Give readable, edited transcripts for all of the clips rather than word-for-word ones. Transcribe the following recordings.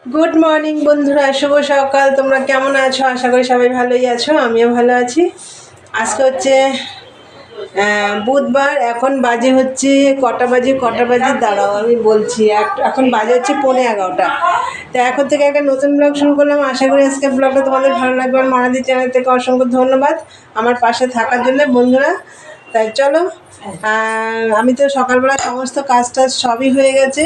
Good morning বন্ধুরা, শুভ সকাল। তোমরা কেমন আছো? আশা করি সবাই ভালোই আছো, আমিও ভালো আছি। আজকে হচ্ছে বুধবার। এখন বাজে হচ্ছে কটা বাজে দাঁড়াও আমি বলছি। এখন বাজে হচ্ছে 11:15। তো এখন থেকে একটা নতুন ব্লগ শুরু করলাম। আশা করি আজকে ব্লগটা তোমাদের ভালো লাগবে। আর মানাদি চ্যানেল থেকে অসংখ্য ধন্যবাদ আমার পাশে থাকার জন্য বন্ধুরা। তাই চলো, আমি তো সকালবেলা সমস্ত কাজ টাজ সবই হয়ে গেছে।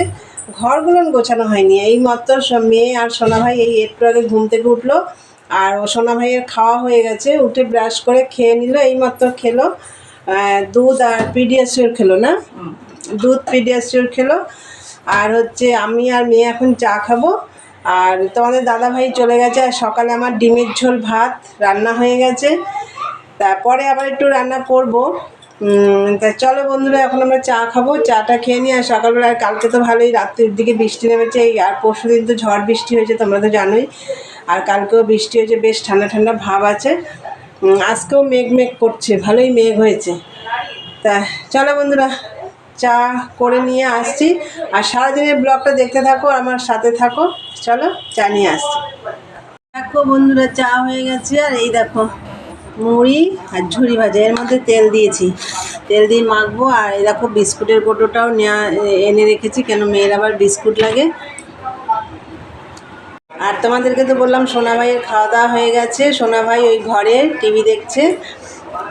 ঘরগুলো গোছানো হয়নি, এই মাত্র মেয়ে আর সোনা ভাই এই একটু আগে ঘুম থেকে উঠলো। আর সোনা ভাইয়ের খাওয়া হয়ে গেছে, উঠে ব্রাশ করে খেয়ে নিল, এই মাত্র খেলো। দুধ আর পিডিয়াশিওর খেলো না, দুধ পিডিয়াশিওর খেলো। আর হচ্ছে আমি আর মেয়ে এখন চা খাবো। আর তোমাদের দাদা ভাই চলে গেছে। আর সকালে আমার ডিমের ঝোল ভাত রান্না হয়ে গেছে, তারপরে আবার একটু রান্না করবো। তা চলো বন্ধুরা, এখন আমরা চা খাবো, চাটা খেয়ে নিই। আর সকালবেলা, আর কালকে তো ভালোই রাত্রির দিকে বৃষ্টি নেমেছে, আর পরশু দিন তো ঝড় বৃষ্টি হয়েছে, তোমরা তো জানোই। আর কালকেও বৃষ্টি হয়েছে, বেশ ঠান্ডা ঠান্ডা ভাব আছে। আজকেও মেঘ করছে, ভালোই মেঘ হয়েছে। তা চলো বন্ধুরা, চা করে নিয়ে আসছি। আর সারাদিনের ব্লগটা দেখতে থাকো, আমার সাথে থাকো। চলো চা নিয়ে আসছি। দেখো বন্ধুরা, চা হয়ে গেছে। আর এই দেখো মুড়ি আর ঝুরি ভাজা, এর মধ্যে তেল দিয়েছি, তেল দিয়ে মাখবো। আর এই দেখো বিস্কুটের কৌটোটাও এনে রেখেছি, কেন মেয়ের আবার বিস্কুট লাগে। আর তোমাদেরকে তো বললাম সোনা ভাইয়ের খাওয়া দাওয়া হয়ে গেছে, সোনা ভাই ওই ঘরে টিভি দেখছে।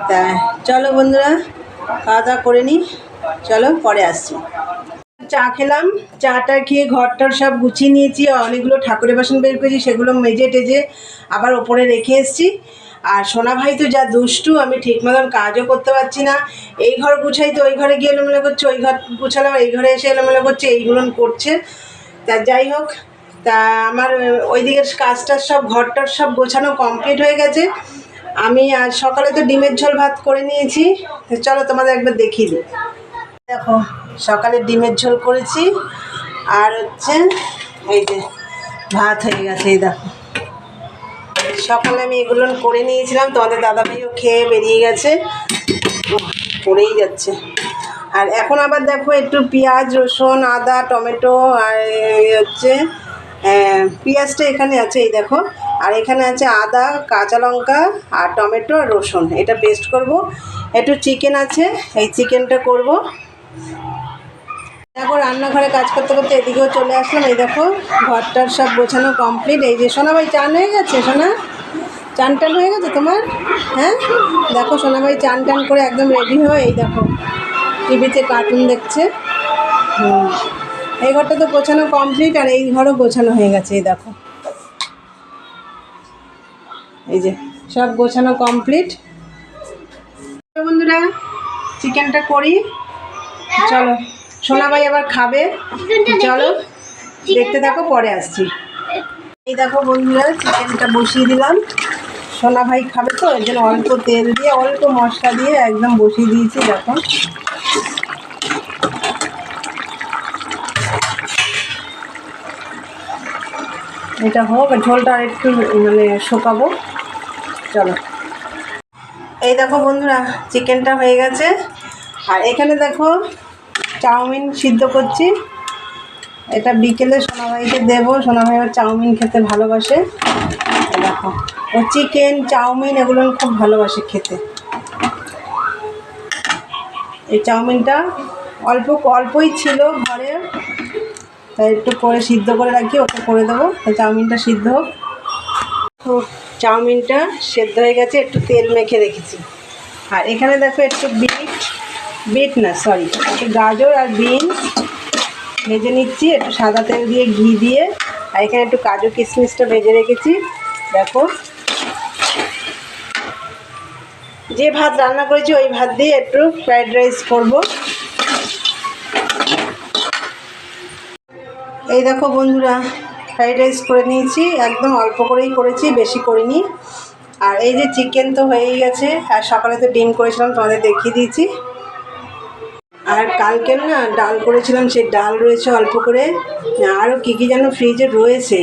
তা চলো বন্ধুরা, খাওয়া দাওয়া করে নিই, চলো পরে আসছি। চা খেলাম, চাটা খেয়ে ঘরটার সব গুছিয়ে নিয়েছি। অনেকগুলো ঠাকুরের বাসন বের করেছি, সেগুলো মেজে টেজে আবার ওপরে রেখে এসেছি। আর সোনা ভাই তো যা দুষ্টু, আমি ঠিক মতন কাজও করতে পারছি না। এই ঘর গুছাই তো ওই ঘরে গিয়ে এলোমেলো করছে, ওই ঘর গুছালাম এই ঘরে এসে এলোমেলো করছে, এইগুলো করছে। তা যাই হোক, তা আমার ওই দিকের কাজটা সব ঘরটার সব গোছানো কমপ্লিট হয়ে গেছে। আমি আজ সকালে তো ডিমের ঝোল ভাত করে নিয়েছি, তো চলো তোমাদের একবার দেখিয়ে দিই। দেখো সকালে ডিমের ঝোল করেছি, আর হচ্ছে এই যে ভাত হয়ে গেছে। এই দেখো সকালে আমি এগুলো করে নিয়েছিলাম, তোমাদের দাদাভাইও খেয়ে বেরিয়ে গেছে, পড়েই যাচ্ছে। আর এখন আবার দেখো একটু পেঁয়াজ রসুন আদা টমেটো আর হচ্ছে পেঁয়াজটা এখানে আছে, এই দেখো। আর এখানে আছে আদা কাঁচা লঙ্কা আর টমেটো আর রসুন, এটা পেস্ট করব। একটু চিকেন আছে, এই চিকেনটা করব। দেখো রান্নাঘরে কাজ করতে করতে এদিকেও চলে আসলাম। এই দেখো ঘরটার সব গোছানো কমপ্লিট। এই যে সোনা ভাই চান হয়ে গেছে, সোনা চান টান হয়ে গেছে তোমার? হ্যাঁ দেখো সোনা ভাই চান টান করে একদম রেডি হয়ে এই দেখো টিভিতে কার্টুন দেখছে। এই ঘরটা তো গোছানো কমপ্লিট, আর এই ঘরও গোছানো হয়ে গেছে। এই দেখো এই যে সব গোছানো কমপ্লিট। বন্ধুরা চিকেনটা করি, চলো। সোনা ভাই আবার খাবে, চলো দেখতে থাকো, পরে আসছি। এই দেখো বন্ধুরা, চিকেনটা বসিয়ে দিলাম। সোনা ভাই খাবে তো, এর জন্য অল্প তেল দিয়ে অল্প মশলা দিয়ে একদম বসিয়ে দিয়েছি। দেখো এটা হোক, ঝোলটা আর একটু শুকাবো। চলো এই দেখো বন্ধুরা, চিকেনটা হয়ে গেছে। আর এখানে দেখো চাউমিন সিদ্ধ করছি, এটা বিকেলে সোনা ভাইকে দেবো। সোনা ভাই আবার চাউমিন খেতে ভালোবাসে। দেখো ও চিকেন চাউমিন এগুলো খুব ভালোবাসে খেতে। এই চাউমিনটা অল্পই ছিল ঘরে, তাই একটু করে সিদ্ধ করে রাখি, ওকে করে দেবো। চাউমিনটা সিদ্ধ হোক। চাউমিনটা সেদ্ধ হয়ে গেছে, একটু তেল মেখে রেখেছি। আর এখানে দেখো একটু একটু গাজর আর বিনস ভেজে নিচ্ছি, একটু সাদা তেল দিয়ে ঘি দিয়ে। আর এখানে একটু কাজু কিশমিশটা ভেজে রেখেছি। দেখো যে ভাত রান্না করেছি ওই ভাত দিয়ে একটু ফ্রাইড রাইস করব। এই দেখো বন্ধুরা, ফ্রাইড রাইস করে নিয়েছি, একদম অল্প করেই করেছি, বেশি করিনি। আর এই যে চিকেন তো হয়েই গেছে, আর সকালে তো ডিম করেছিলাম, তোমাদের দেখিয়ে দিয়েছি। আর কালকে না ডাল করেছিলাম, সেই ডাল রয়েছে অল্প করে, আরও কী যেন ফ্রিজে রয়েছে।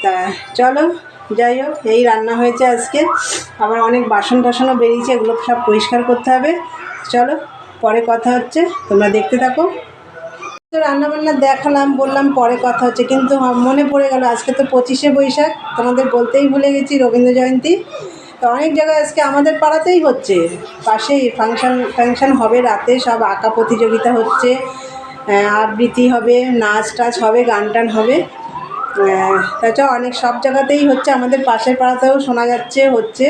তা চলো যাই হোক, এই রান্না হয়েছে আজকে। আবার অনেক বাসন টাসনও বেরিয়েছে, এগুলো সব পরিষ্কার করতে হবে। চলো পরে কথা হচ্ছে, তোমরা দেখতে থাকো। তো রান্নাবান্না দেখালাম, বললাম পরে কথা হচ্ছে, কিন্তু মনে পড়ে গেল আজকে তো 25শে বৈশাখ, তোমাদের বলতেই ভুলে গেছি, রবীন্দ্র জয়ন্তী। তো অনেক জায়গায় আজকে আমাদের পাড়াতেই হচ্ছে, পাশেই ফাংশন হবে রাতে, সব আঁকা প্রতিযোগিতা হচ্ছে, আবৃত্তি হবে, নাচ টাচ হবে, গান টান হবে। তাছাড়া অনেক সব জায়গাতেই হচ্ছে, আমাদের পাশের পাড়াতেও শোনা যাচ্ছে, হচ্ছে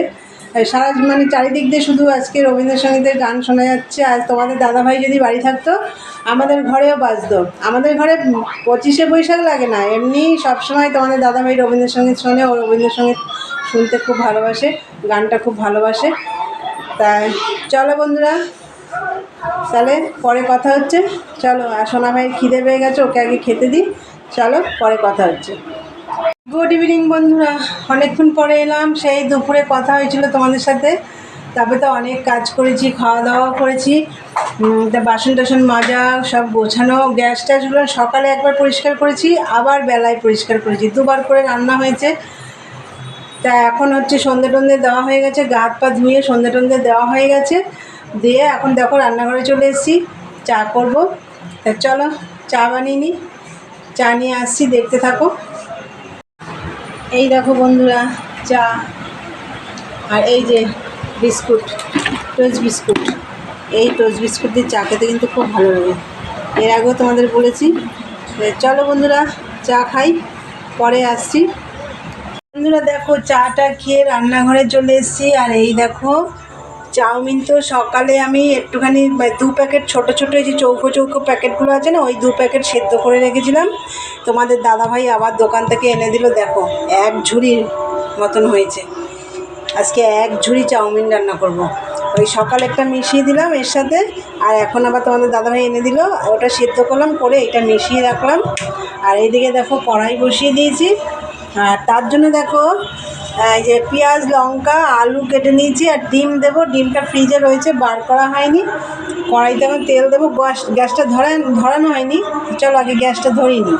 সারা মানে চারিদিক দিয়ে শুধু আজকে রবীন্দ্রসঙ্গীতের গান শোনা যাচ্ছে। আর তোমাদের দাদাভাই যদি বাড়ি থাকতো আমাদের ঘরেও বাজতো। আমাদের ঘরে 25শে বৈশাখ লাগে না, এমনি সবসময় তোমাদের দাদাভাই রবীন্দ্রসঙ্গীত শোনে, ও রবীন্দ্রসঙ্গীত শুনতে খুব ভালোবাসে, গানটা খুব ভালোবাসে। তাই চলো বন্ধুরা, তাহলে পরে কথা হচ্ছে। চলো, আর সোনা ভাইয়ের খিদে পেয়ে গেছে, ওকে আগে খেতে দিই। চলো পরে কথা হচ্ছে। গুড ইভিনিং বন্ধুরা, অনেকক্ষণ পরে এলাম, সেই দুপুরে কথা হয়েছিল তোমাদের সাথে। তারপরে তো অনেক কাজ করেছি, খাওয়া দাওয়া করেছি, তা বাসন টাসন মাজা, সব গোছানো, গ্যাস ট্যাসগুলো সকালে একবার পরিষ্কার করেছি, আবার বেলায় পরিষ্কার করেছি, দুবার করে রান্না হয়েছে। তা এখন হচ্ছে সন্ধে টন্ধে দেওয়া হয়ে গেছে, গা হাত পা ধুয়ে সন্ধে টন্ধে দেওয়া হয়ে গেছে, দিয়ে এখন দেখো রান্নাঘরে চলে এসেছি, চা করব। তা চলো চা বানিয়ে নিই, চা নিয়ে আসছি, দেখতে থাকো। এই দেখো বন্ধুরা চা, আর এই যে বিস্কুট, টোস্ট বিস্কুট। এই টোস্ট বিস্কুট দিয়ে চা খেতে কিন্তু খুব ভালো লাগে, এর আগেও তোমাদের বলেছি। চলো বন্ধুরা চা খাই, পরে আসছি। বন্ধুরা দেখো চাটা খেয়ে রান্নাঘরে চলে এসেছি, আর এই দেখো চাউমিন। তো সকালে আমি একটুখানি 2 প্যাকেট ছোটো ছোটো এই যে চৌকো চৌকো প্যাকেটগুলো আছে না, ওই 2 প্যাকেট সেদ্ধ করে রেখেছিলাম। তোমাদের দাদাভাই আবার দোকান থেকে এনে দিল, দেখো 1 ঝুড়ির মতন হয়েছে। আজকে 1 ঝুড়ি চাউমিন রান্না করব। ওই সকালে একটা মিশিয়ে দিলাম এর সাথে, আর এখন আবার তোমাদের দাদাভাই এনে দিল, ওটা সেদ্ধ করলাম, করে এটা মিশিয়ে রাখলাম। আর এইদিকে দেখো কড়াই বসিয়ে দিয়েছি, আর তার জন্য দেখো এই যে পেঁয়াজ লঙ্কা আলু কেটে নিয়েছি, আর ডিম দেবো। ডিমটা ফ্রিজে রয়েছে, বার করা হয়নি। কড়াইতে আমি তেল দেবো, গ্যাসটা ধরানো হয়নি। চলো আগে গ্যাসটা ধরিয়ে নিই।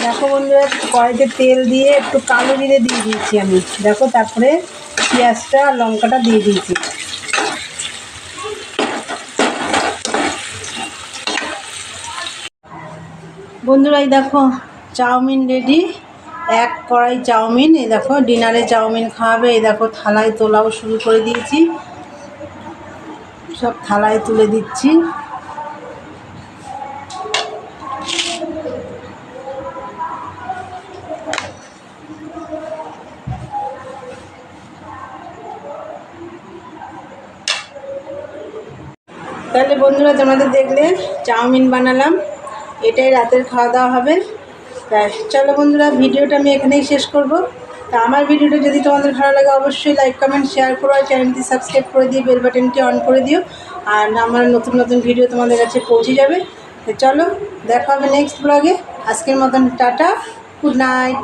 দেখো বন্ধুরা কড়াইতে তেল দিয়ে একটু কালো জিরে দিয়ে দিয়েছি আমি, দেখো, তারপরে পেঁয়াজটা লঙ্কাটা দিয়ে দিয়েছি। বন্ধুরা এই দেখো চাউমিন রেডি, 1 কড়াই চাউমিন। এই দেখো ডিনারে চাউমিন খাওয়াবে, এই দেখো থালায় তোলাও শুরু করে দিয়েছি, সব থালায় তুলে দিচ্ছি। তাহলে বন্ধুরা তোমাদের দেখলে চাউমিন বানালাম, এটাই রাতের খাওয়া দাওয়া হবে। তাই চলো বন্ধুরা ভিডিওটা আমি এখানেই শেষ করব। তা আমার ভিডিওটা যদি তোমাদের ভালো লাগে অবশ্যই লাইক কমেন্ট শেয়ার করো, আর চ্যানেলটি সাবস্ক্রাইব করে দিয়ে বেল বাটনটি অন করে দিও, আর আমার নতুন নতুন ভিডিও তোমাদের কাছে পৌঁছে যাবে। তো চলো দেখা হবে নেক্সট ব্লগে। আজকের মতন টাটা, গুড নাইট।